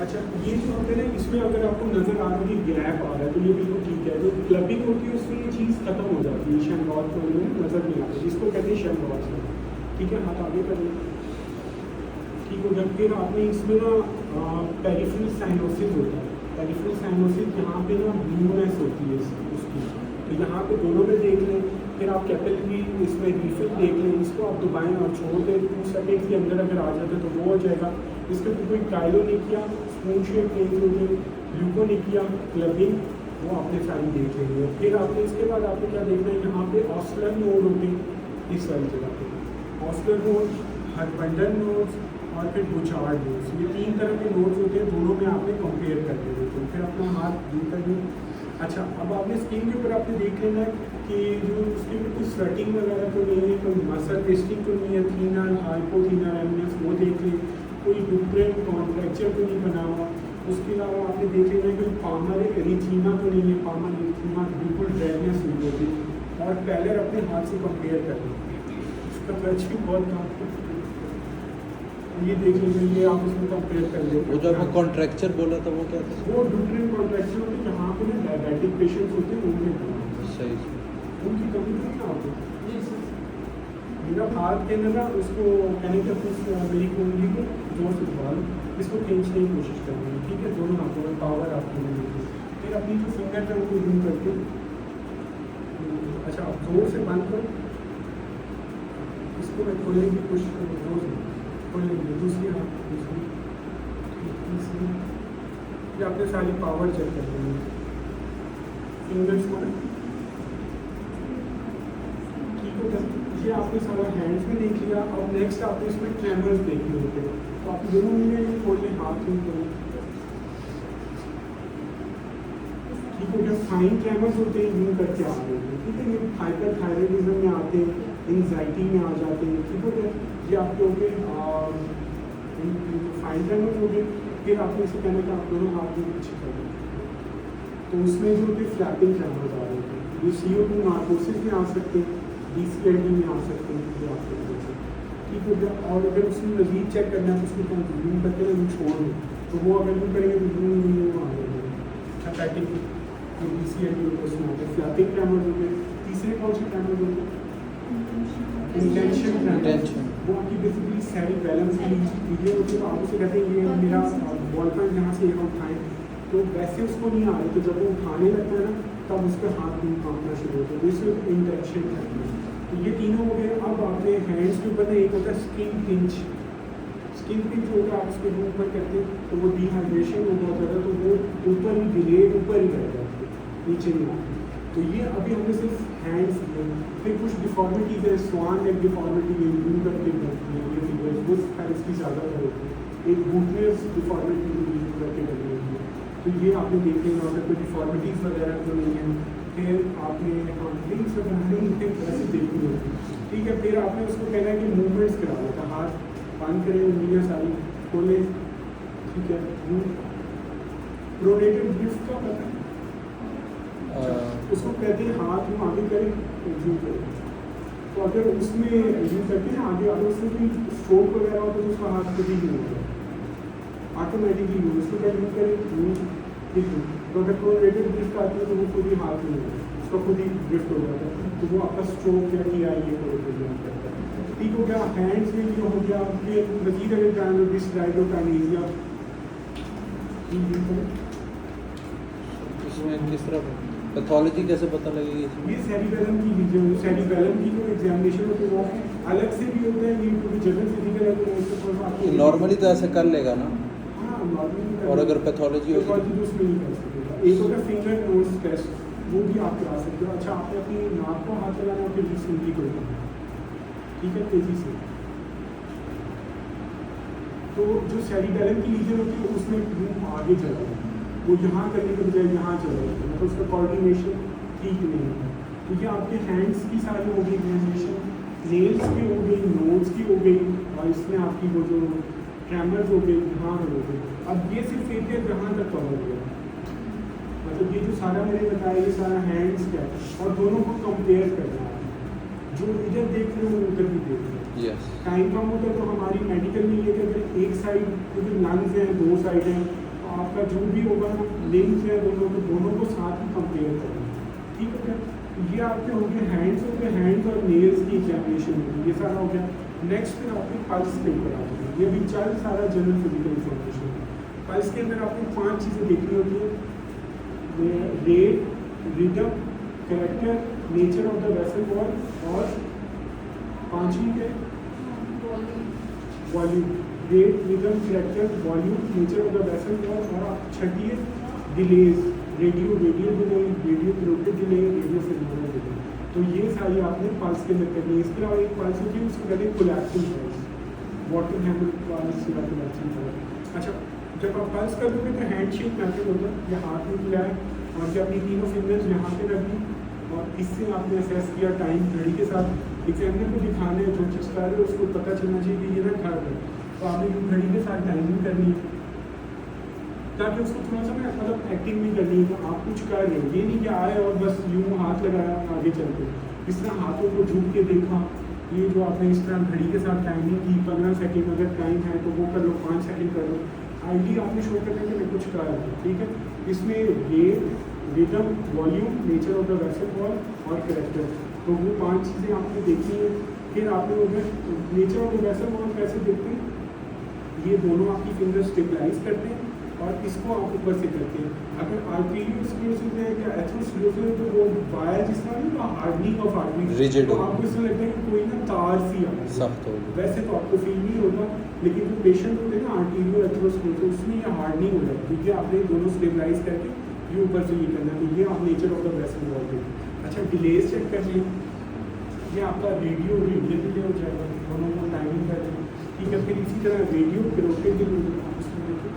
अच्छा, ये जो होता है ना, इसमें अगर आपको नज़र आ रहा है कि गैप आ रहा है तो ये बिल्कुल ठीक है। जो क्लबिंग होती है उसमें ये चीज़ खत्म हो जाती है, शैमरॉड को नज़र नहीं आता, जिसको कहते हैं शैमरॉड। ठीक है, हाथ आगे करें, ठीक हो गया। फिर आपने इसमें ना पेरिफेरल साइनोसिस होता है। पेरिफेरल साइनोसिस यहाँ पे ना ब्लूनेस होती है उसकी, तो यहाँ पे दोनों में देख लें। फिर आप कैपिलरी इसमें रिफिल देख लें, इसको आप दबाएं और छोड़ दें 2 सेकेंड के अंदर अगर आ जाता है तो वो हो जाएगा। इसके ऊपर कोई काइलो नहीं किया, स्पून शेप नहीं होगी, ग्लूको नहीं किया, क्लबिंग, वो आपने सारी देख लेंगे। फिर आपने इसके बाद आपने क्या देखना है, यहाँ पे ऑस्लर नोड होते हैं इस वाली जगह पे, ऑस्लर नोड, हरबंडल नोड्स और फिर बुचार्ड नोड्स। ये 3 तरह के नोड्स होते हैं, दोनों में आपने कंपेयर करके देखो। फिर अपना हाथ दूर कर दें। अच्छा, अब आपने स्किन के ऊपर आपने देख लेना है कि जो उसके ऊपर कोई स्वेटिंग वगैरह तो नहीं है, कोई मसल टेस्टिंग तो नहीं है, थीनर हाइपोथीनर एमनेस वो देख लें, कोई डुप्रेन कॉन्ट्रैक्चर तो नहीं बना हुआ। उसके अलावा आपने देख लेना है कोई पामर एरिथीमा तो नहीं है, पामर एरिथीमा बिल्कुल ड्राइनेस नहीं होती। और पैलर अपने हाथ से कंपेयर कर लें, उसका टच भी बहुत काम करता है। ये देख लीजिए, ये आप उसमें कंपेयर कर लें। वो जो आपको कॉन्ट्रैक्चर बोला था वो क्या था? वो डुप्रेन कॉन्ट्रैक्चर होती है, जहाँ पे ना डायबिटिक पेशेंट्स होते हैं उनमें सही। उनकी कमी नहीं है आपको। मेरा हाथ के अंदर ना उसको कहने के अपनी मेरी कुंडली को जोर से दबा लो, इसको खींचने की कोशिश करनी है। ठीक है, दोनों हाथों में पावर आपको मिलेगी। फिर अपनी जो फिंगर है उनको जूम करके, अच्छा आप जोर से बंद करो, इसको मैं खोलने की कोशिश करूँ, जोर से खोलने की, दूसरी हाथ दूसरी तीसरी। ये आपने सारी पावर चेक कर लेंगे फिंगर्स को। ये आपने सारा हैंड्स में देख लिया। अब नेक्स्ट आपने इसमें ट्रेमर्स देखने होते हैं, तो आप दोनों में खोल लें, हाथ में करें। ठीक हो गया। फाइन ट्रेमर्स होते हैं, यूँ करके आ रहे हैं। ठीक है, ये हाइपर थायराइडिज्म में आते हैं, एंग्जाइटी में आ जाते हैं। ठीक हो गया, ये आपके हो गए फाइन ट्रेमर्स हो गए। फिर आपने इसे कहना कि आप दोनों हाथ में पीछे कर दें, तो उसमें जो होते फ्लैपिंग ट्रेमर्स आ रहे हैं, ये CO2 नार्कोसिस में आ सकते हैं, DCID में आ सकते हैं, ये आपके वजह से। ठीक हो गया। और अगर उसमें मजीद चेक करना है तो उसको क्या जूम करके ना छोड़ दें, तो वो अगर यूँ करेंगे तो जूम आ जाएगा हेपेटिक, जो DCID उसमें आते हैं। फ्लैपिंग ट्रेमर्स होते हैं। तीसरे कौन से ट्रेमर्स होते हैं? Intention tremors. वो आपकी बेसिकली सेरिबेलम की लीजिए होती है, तो आप उसे कहते हैं ये मेरा बॉल पॉइंट यहाँ से एक उठाएँ, तो वैसे उसको नहीं आ रही, तो जब वो उठाने लगता है ना तब उसका हाथ भी कांपना शुरू होता है, इसमें इंटेंशन ट्रेमर्स। तो ये तीनों हो गए। अब आपने हैंड्स के ऊपर एक होता है स्किन पिंच। स्किन पिंच होगा, आप उसके ऊपर करते हैं तो वो डिहाइड्रेशन हो बहुत ज़्यादा, तो वो ऊपर ही डिलेड ऊपर ही रह जाते हैं, नीचे नहीं आते। तो ये अभी हमने सिर्फ हैंड्स किए। फिर कुछ डिफॉर्मिटीज़ है, स्वान एक डिफॉर्मिटी है, यूँ करके बनती है ये फिगर्स, वो हैंड्स की ज़्यादातर होती है। एक बूटनेस डिफॉर्मिटी यूँ करके बनी होती है, तो ये आपने देखेंगे अगर कोई डिफॉर्मिटीज़ वगैरह तो नहीं है। फिर आपने लिंक्स वगैरह वैसे देखनी होती है। ठीक है, फिर आपने उसको कहना है कि मूवमेंट्स करा लेता, हाथ बंद करें, उंगलियाँ सारी खोलें। ठीक है, प्रोनेटेड ड्रिफ्ट का पता है, उसको कहते हैं हाथ में आगे करें यूँ करें। तो अगर उसमें यूँ करके ना आगे, अगर उसमें कोई स्ट्रोक वगैरह हो तो उसका हाथ खुद ही यूँ होगा ऑटोमेटिकली यूँ, उसको क्या यूँ करें यूँ। ठीक है, तो अगर प्रोनेटेड ड्रिफ्ट आती है तो वो खुद ही हाथ में होगा, उसका खुद ही ड्रिफ्ट हो जाता है, तो वो आपका स्ट्रोक या किया ये प्रोग्राम करता है। ठीक हो गया, हैंड्स में भी हो गया। फिर मजीद अगर जान लो डिस्क्राइडोकाइनेसिया, इसमें किस तरह पैथोलॉजी कैसे पता लगेगी? ये सेरिबेलम की लीजिए, सेरिबेलम की जो एग्जामिनेशन होती है वो अलग से भी होता है, ये क्योंकि जनरल फिजिकल है तो उसको थोड़ा आपको नॉर्मली तो ऐसे कर लेगा ना। हाँ नॉर्मली, और अगर पैथोलॉजी होगी तो उसमें नहीं कर सकेगा। एक होगा फिंगर नोज टेस्ट, वो भी आप करा सकते हो। अच्छा, आपने अपनी नाक को हाथ लगाना और फिर सुनती कोई, ठीक है, तेजी से। तो जो सेरिबेलम की लीजन होती है उसमें आगे चला जाता है, वो यहाँ करने के बजाय यहाँ चला जाता है, मतलब उसका कोऑर्डिनेशन ठीक नहीं होता। तो ये आपके हैंड्स की सारी हो गई एग्जामिनेशन, नेल्स की हो गई, नोज की हो गई, और इसमें आपकी वो जो ट्रेमर्स हो गई, यहाँ हो गई। अब ये सिर्फ एक है जहाँ तक कवर हो गया, मतलब ये जो सारा मैंने बताया ये सारा हैंड्स का है, और दोनों को कंपेयर करना है, जो इधर देख रहे हो उधर भी देख रहे हो। टाइम कम होता है तो हमारी मेडिकल में ये कहते हैं एक साइड क्योंकि लंग्स हैं, 2 साइड हैं, आपका जो भी होगा ना लिंक है दोनों को साथ में कंपेयर करें, ठीक है क्या। ये आपके हो गए हैंड्स और नेल्स की एग्जामिनेशन होगी, ये सारा हो गया। नेक्स्ट फिर आपके पल्स के ऊपर आ जाएगा, ये भी चल सारा जनरल फिजिकल एग्जामिनेशन। पल्स के अंदर आपको 5 चीज़ें देखनी होती है, rate, rhythm, character, nature of the vessel wall, और 5वीं के volume. Rate, rhythm, character, volume, nature of the vessel wall, और आप 6ठी है delays, radio delay, radio throated delay, radio femoral delay. तो ये सारी आपने पल्स के अंदर करनी है। इसके अलावा एक पल्स होती है, उसको कहते हैं collapsing pulse, water hammer pulse या कोलैप्सिंग पल्स। अच्छा, जब आप पल्स कर दोगे तो हैंड शेक मेथड होगा, ये हाथ में मिलाए और जब अपनी तीनों फिंगर्स यहाँ पे रखी और इससे आपने असेस किया टाइम घड़ी के साथ। एग्जामिनर को दिखाना है, जो चीज़ कर रहे हो उसको पता चलना चाहिए कि ये ना खा रहे, तो आपने घड़ी के साथ टाइमिंग करनी है ताकि उसको थोड़ा सा ना मतलब एक्टिंग भी करनी है। तो आप कुछ कर रहे हो, ये नहीं कि आए और बस यूँ हाथ लगाया आगे चलते, इस तरह हाथों को झुक के देखा। ये जो आपने इस तरह घड़ी के साथ टाइमिंग की 15 सेकंड, अगर टाइम है तो वो कर लो, 5 सेकंड कर लो। आईडी आपने शो करना है कि मैं कुछ कर रहा हूँ, ठीक है। इसमें rate, rhythm, volume, nature of the vessel wall और कैरेक्टर, तो वो 5 चीज़ें आपने देखनी है। फिर आपने उधर nature of the vessel wall कैसे देखते हैं, ये दोनों आपकी फिंगर स्टेबलाइज करते हैं और इसको आप ऊपर से करते हैं। अगर आर्टेरियोस्क्लेरोसिस है या एथेरोस्क्लेरोसिस है तो वो वायर जिस तरह नहीं, हार्डनिंग ऑफ आर्टरी Rigid तो हो आपको इसमें लगता है कि कोई ना तार सी आ रही है। सख्त हो गई। वैसे तो आपको फील नहीं होता, लेकिन जो पेशेंट होते हैं ना आर्टेरियो एथेरोस्क्लेरोसिस उसमें ये हार्डनिंग हो जाती है। आपने दोनों स्टेबलाइज करके ये ऊपर से ये करना है, तो ये आप nature of the vessel wall देखें। अच्छा, डिलेज चेक कर लें, ये आपका रेडियो डिले हो जाएगा, दोनों को टाइमिंग कर लें, ठीक है। फिर इसी तरह रेडियो कैरोटिड डिले आप इसमें देखें,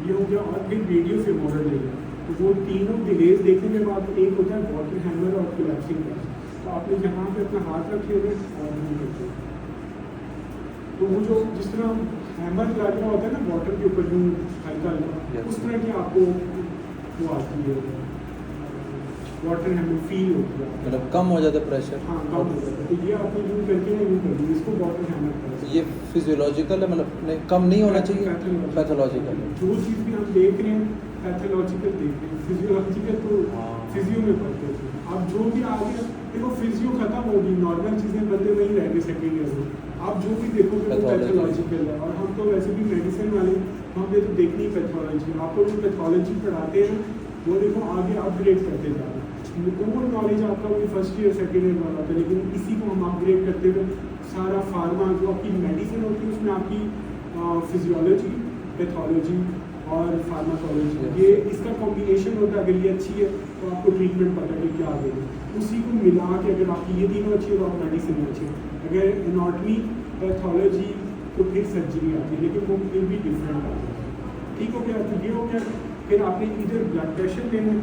ये हो गया। और फिर रेडियो फेमोरल डिले, तो वो तीनों डिलेज देखने के बाद एक होता है वाटर हैमर और कोलैप्सिंग पल्स। तो आपने यहाँ पे अपना हाथ रखे हुए और नहीं रखे, तो वो जो जिस तरह हैमर लगा होता है ना वाटर के ऊपर जो हल्का हल्का, उस तरह की आपको वो आती है, वाटर हैमर फील होती है, मतलब कम हो जाता है प्रेशर। हाँ कम हो जाता है। तो ये आपको यूँ करके ना यूँ कर दी, इसको वाटर हैमर पल्स। ये फिजियोलॉजिकल है, मतलब नहीं, कम नहीं होना चाहिए, पैथोलॉजिकल है। जो चीज़ भी हम देख रहे हैं पैथोलॉजिकल देख रहे हैं, फिजियोलॉजिकल तो फिजियो में पढ़ते थे। अब जो भी आगे देखो फिजियो खत्म होगी, नॉर्मल चीज़ें बंदे वहीं रह गए सेकेंड ईयर में। आप जो भी देखोगे वो पैथोलॉजिकल है, और हम तो वैसे भी मेडिसिन वाले, हमें तो देखनी पैथोलॉजी। आपको जो पैथोलॉजी पढ़ाते हैं वो देखो आगे अपग्रेड करते जा रहे हैं। कोर नॉलेज आपका वही फर्स्ट ईयर सेकेंड ईयर वाला था, लेकिन इसी को हम अपग्रेड करते हुए सारा फार्मा जो आपकी मेडिसिन होती है उसमें आपकी फिजियोलॉजी, पैथोलॉजी और फार्माकोलॉजी, ये इसका कॉम्बिनेशन होता है। अगर ये अच्छी है तो आपको ट्रीटमेंट पता है क्या देगा, उसी को मिला के अगर आपकी ये तीनों अच्छी है तो आप मेडिसिन अच्छी है। अगर एनाटॉमी, पैथोलॉजी तो फिर सर्जरी आती है, लेकिन वो फिर भी डिफरेंट आती है, ठीक हो गया। तो ये हो गया। फिर आपने इधर ब्लड प्रेशर लेना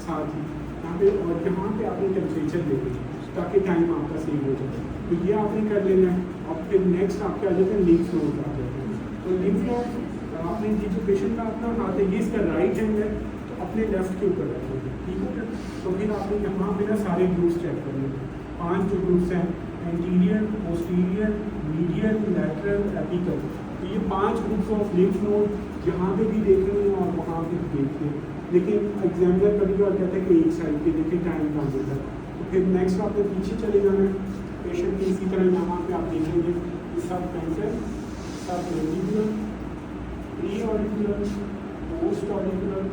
साथ ही यहाँ पे, और यहाँ पे आपने टेम्परेचर लेना ताकि टाइम आपका सेव हो जाए, तो ये आपने कर लेना है। और फिर नेक्स्ट आपके आ जाते हैं लिम्फ नोड आ जाते हैं। तो लिम्फ नोड आपने ये जो पेशेंट का अपना हाथ है, ये इसका राइट हैंड है, तो अपने लेफ्ट के ऊपर रखोगे, ठीक है क्या। तो फिर आपने यहाँ पे ना सारे ग्रुप्स चेक करने, 5 जो ग्रुप्स हैं, anterior, posterior, medial, lateral, apical. तो ये 5 ग्रुप्स ऑफ लिम्फ नोड यहाँ पे भी देख रहे हैं और वहाँ पे भी देखते हैं, लेकिन एग्जामिनर कभी बार कहता है कि एक साइड पे देखें, टाइम कम देता है। तो फिर नेक्स्ट आपने पीछे चले जाना है पेशेंट की। इसी तरह यहाँ पे आप देखेंगे सब कैंसर, सब mandibular, pre auricular, post auricular,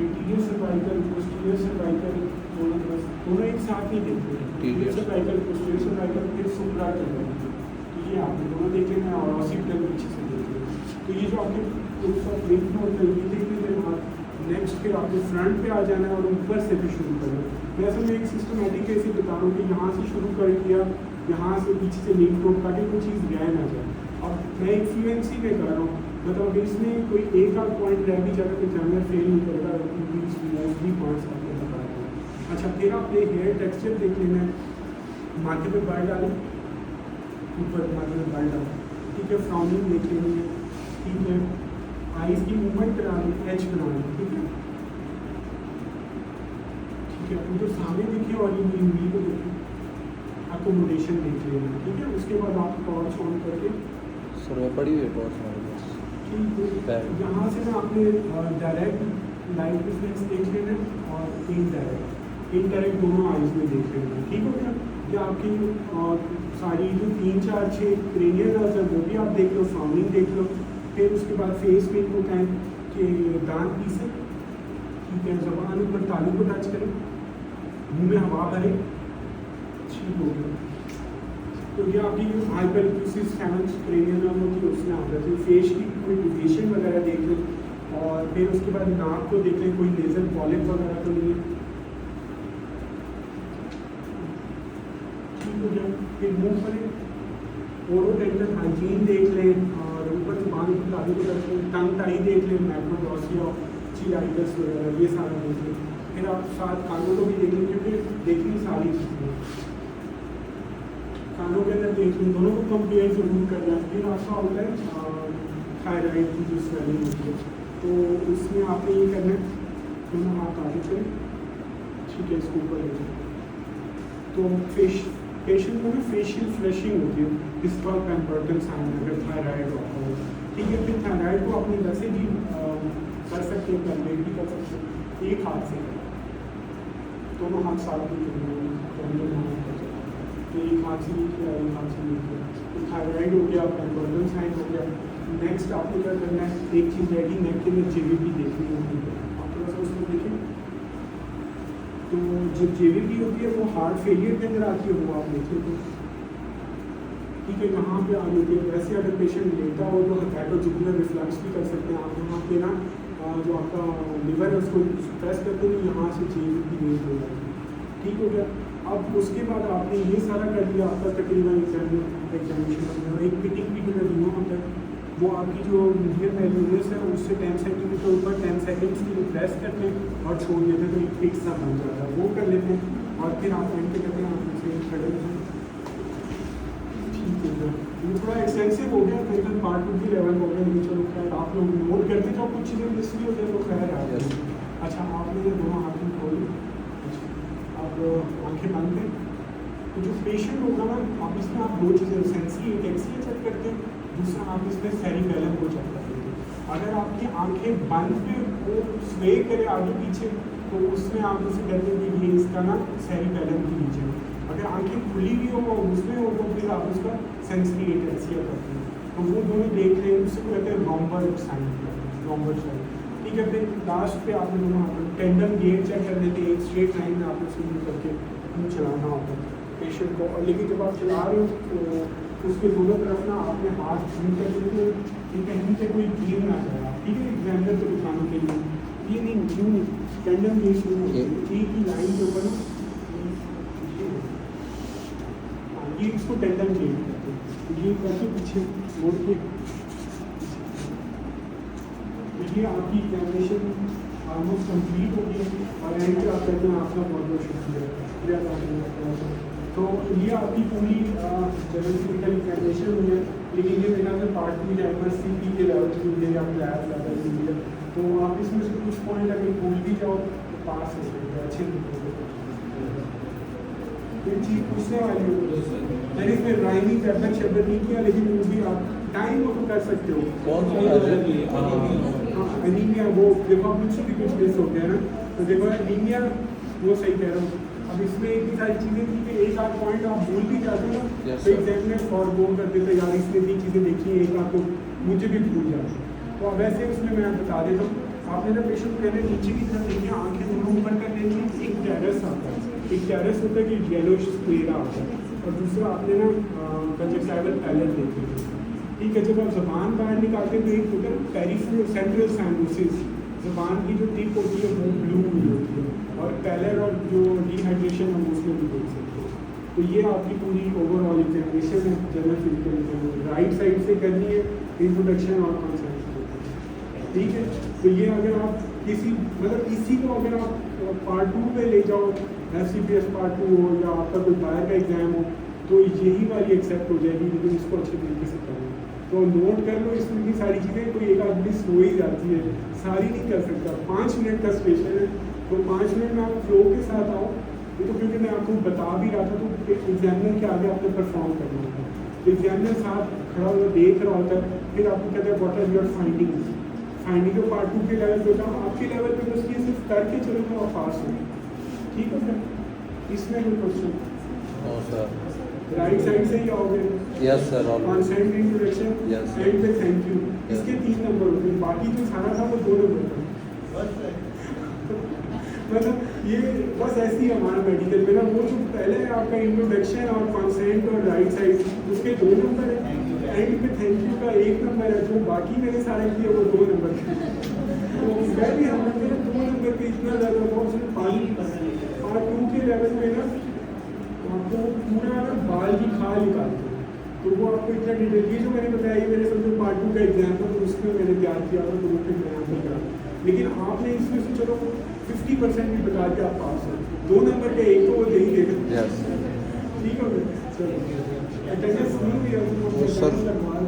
anterior cervical, posterior cervical, दोनों एक साथ ही देखते हैं, एंटीरियर सर्वाइकल, पोस्टीरियर सर्वाइकल, फिर सुप्रा सर्वाइकल। तो ये आपने दोनों देख लेना और ऑसिपिटल पीछे से देख लेना। तो ये जो आपके ग्रुप्स ऑफ लिम्फ नोड है ये देख लेने के बाद नेक्स्ट फिर आपको फ्रंट पे आ जाना है और ऊपर से भी शुरू करना है। मैं असल में एक सिस्टमेटिक ऐसे बता रहा हूँ कि यहाँ से शुरू कर दिया, यहाँ से पीछे से लिम्फ नोड ताकि कोई चीज़ रह ना जाए। अब मैं एक फ्लुएंसी में कर रहा हूँ, मतलब अगर इसमें कोई एक आध पॉइंट रह भी जाएगा तो एग्जामिनर फेल नहीं करेगा, भी पॉइंट्स आपको बता रहा हूँ। अच्छा, फिर आपने हेयर टेक्सचर देख लेना है, माथे पे बाल डालें, ऊपर माथे में बाल डालें, ठीक है। फ्राउनिंग देख लेनी है, ठीक है। आईज की मूवमेंट करा लें, एच बना लें, ठीक है, ठीक है। तो सामने देखिए और ये को देखिए। अब अकोमोडेशन देख लेना, ठीक है। उसके बाद आप टॉर्च ऑन करके सर वो पड़ी हुई है टॉर्च हमारे पास। यहाँ से ना आपने डायरेक्ट लाइट रिफ्लेक्स देख लेना और इनडायरेक्ट दोनों आइज में देख लेना, ठीक हो गया। कि आपकी सारी जो 3-4-6 क्रेनियल नर्व्स हैं वो भी आप देख लो, फ्राउनिंग देख लो। फिर उसके बाद फेस पे को कहें कि दांत पीसे, ठीक है, ज़बान ऊपर तालू को टच करें, मुंह में हवा भरे, ठीक हो गया। तो ये आपकी जो हाइपरएक्यूसिस कैमल्स क्रेनियल नर्व होती है उसमें आ जाती है। फेस की कोई डिविएशन वगैरह देख लें और फिर उसके बाद नाक को देख लें, कोई लेजर पॉलिप वगैरह तो नहीं है, ठीक हो गया। फिर मुंह पर ओरोडेंटल हाइजीन देख लें और ऊपर जबान को तालू को टच करें, टंग टाई देख लें, मैक्रोडॉसिया, चिलाइटिस वगैरह ये सारा देख लें। फिर आप साथ कानों को भी देख लें क्योंकि देखनी सारी चीज़ें कानों के अंदर देख लें, दोनों को कंपेयर जरूर करना है। फिर आपका होता है थायराइड की जो स्वेलिंग होती है, तो उसमें आपने ये करना है, दोनों हाथ आगे करें, ठीक है, इसको ऊपर ले जाए। तो पेशेंट को ना फेशियल फ्लशिंग होती है, जिसका पैम्पर्टन साइन अगर थायराइड होता है, ठीक है। फिर थायराइड को अपने वैसे भी कर सकते हैं, कैलकुलेट भी कर सकते हैं एक हाथ से, दोनों हाथ साथ भी करना है, तो एक हाथ से नहीं किया, एक हाथ से नहीं किया। तो थायराइड हो गया, पैम्पर्टन साइन हो गया। नेक्स्ट आपको क्या करना है, एक चीज़ रहेगी नेक के अंदर जेवीपी देखनी होती है, आप थोड़ा सा उसको देखें। तो जो जेवीपी होती है वो हार्ट फेलियर के अंदर आती है, वो आप देखें तो ठीक है, कहाँ पे आ जाती है। वैसे अगर पेशेंट लेटा हो तो हेपेटोजुगुलर रिफ्लक्स भी कर सकते हैं आप, यहाँ पे ना जो आपका लिवर है उसको प्रेस करते हैं, यहाँ से जेवीपी रेज हो जाती है, ठीक हो गया। अब उसके बाद आपने ये सारा कर लिया, आपका तकरीबन एग्जामिनेशन एक पिटिंग पीरियड रिमूव होता है, वो आपकी जो मीडियम वैल्यूज है उससे 10 सेंटीमीटर ऊपर 10 सेकेंड्स के लिए प्रेस करते हैं और छोड़ देते हैं, तो एक फिक्स सा बन जाता है, वो कर लेते हैं। और फिर आप एंड पे करते हैं, आप इसे खड़े हैं, ठीक है सर। ये थोड़ा एक्सटेंसिव हो गया, कहीं पार्ट 2 की लेवल हो गया, लेकिन चलो खैर आप लोग नोट करते जाओ, कुछ चीज़ें मिस भी हो जाए तो खैर आ जाए। अच्छा, आपने ये दोनों हाथ में खोल, आप आँखें बंद करें। तो जो पेशेंट होगा ना, आप इसमें आप दो चीज़ें सेंसरी एक्सिया चेक करते हैं, दूसरा आप इसमें सेरिबेलम को चेक करते हैं। अगर आपकी आंखें बंद पे वो स्वे करे आगे पीछे, तो उसमें आप उसे कहते हैं कि ये इसका ना सेरिबेलम के नीचे है। अगर आंखें खुली हुई हो और उसमें हो तो फिर आप उसका सेंसरी एक्सिया करते हैं। तो वो दोनों देख रहे हैं, उससे कहते हैं लॉम्बर साइन, लॉम्बर साइन, ठीक है। फिर लास्ट पे आपने दोनों टेंडन गेट चेक कर लेते हैं, एक स्ट्रेट लाइन में आपने स्विंग करके चलाना होता है पेशेंट को। और लेकिन जब आप चला रहे हो तो उसके दोनों तरफ ना आपने हाथ स्विंग कर लेते हैं कि कहीं से कोई गिर ना जाए, ठीक है। एग्जामिनर को दिखाने के लिए ये नहीं, क्यों नहीं, टेंडन गेट एक ही लाइन के ऊपर ये इसको टेंडन गेट कहते हैं। ये करके पीछे मोड़ के, ये आपकी एग्जामिनेशन ऑलमोस्ट कंप्लीट हो गई है और एंड पे आप कहते हैं आपका बहुत बहुत शुक्रिया। तो ये आपकी पूरी जनरल फिजिकल एग्जामिनेशन हुई है, लेकिन ये मेरा जो पार्ट 3 MSCP के लेवल की हुई है या क्लास लेवल की हुई है, तो आप इसमें से कुछ पॉइंट अगर भूल भी जाओ तो पास हो सकते हैं अच्छे तरीके से। एक चीज़ पूछने वाली हो, मैंने इसमें राइमिंग जब तक शब्द नहीं किया, लेकिन वो भी आप टाइम को कर सकते हो। कौन सा एनीमिया, वो देखो मुझसे भी कुछ मिस हो गया ना, तो देखो एनीमिया वो सही कह रहा हूँ। अब इसमें इतनी सारी चीज़ें थी कि एक आध पॉइंट आप भूल भी जाते हो ना, तो एग्जामिनर और वो कर देते यार इसने भी चीज़ें देखी एक आध तो मुझे भी भूल जाती। तो अब वैसे उसमें मैं बता देता हूँ, आपने जब पेशेंट पहले नीचे की तरफ देखिए, आँखें दोनों ऊपर कर लेनी है। एक टेरस आता है, एक टेरस होता है कि येलोइश स्क्लेरा आता है, और दूसरा आपने ना कंजक्टिवल पैलेट देखी है, ठीक है। जब आप जबान बाहर निकालते हैं तो एक होता है पेरिफेरल सेंट्रल साइनोसिस, जबान की जो टिप होती है वो ब्लू हुई होती है, और पैलर और जो डिहाइड्रेशन हम उसमें भी देख सकते हैं। तो ये आपकी पूरी ओवरऑल एग्जामिनेशन है general physical examination, right side से करनी है, इंट्रोडक्शन और कॉन्सेप्ट, ठीक है। तो ये अगर आप किसी मतलब इसी को अगर आप पार्ट 2 पे ले जाओ, SCPS पार्ट 2 हो या आपका कोई बाहर का एग्जाम हो, तो यही वाली एक्सेप्ट हो जाएगी, लेकिन इसको अच्छे तरीके से करना। तो नोट कर लो इसमें की सारी चीज़ें, कोई एक आदमी सो ही जाती है, सारी नहीं कर सकता। 5 मिनट का स्पेशल है, तो 5 मिनट में आप फ्लो के साथ आओ, ये तो क्योंकि मैं आपको बता भी रहा था, तो एग्जामिनर के आगे आपने परफॉर्म करना होता है। एग्जामिनर साहब खड़ा हुआ देख रहा होता है, फिर आपको कहता है what are your findings. Finding तो पार्ट 2 के लेवल पे होता है, आपके लेवल पे बस ये सिर्फ करके चलो तो आप पास हो। ठीक है सर, इसमें कोई question? No sir. Right side से ही आओगे। Yes sir, all consent introduction Yes. End पे थैंक यू, Yes. इसके 3 नंबर होते हैं, बाकी जो सारा था वो 2 नंबर था। मतलब ये बस ऐसे ही हमारा मेडिकल में ना, वो जो पहले आपका इंट्रोडक्शन और कॉन्सेंट और राइट साइड उसके 2 नंबर है, एंड पे थैंक यू का 1 नंबर है, जो बाकी मैंने सारे किए वो 2 नंबर के। तो मैं भी हम लोग 2 नंबर पे इतना ज़्यादा बहुत सिर्फ पार्ट 2 के लेवल में ना आपको पूरा ना बाल की खाल निकालते हैं, तो वो आपको इतना डिटेल, ये जो मैंने बताया ये मेरे समझो पार्ट 2 का एग्जाम्पल, तो उसमें मैंने तैयार किया था, तो वो फिर मैं आपको करा। लेकिन आपने इसमें से चलो 50% भी बता के आप पास हो, 2 नंबर के 1 तो वो दे ही देगा। यस। ठीक हो गया, चलो अटेंडेंस नहीं हुई है तो सर, लगवा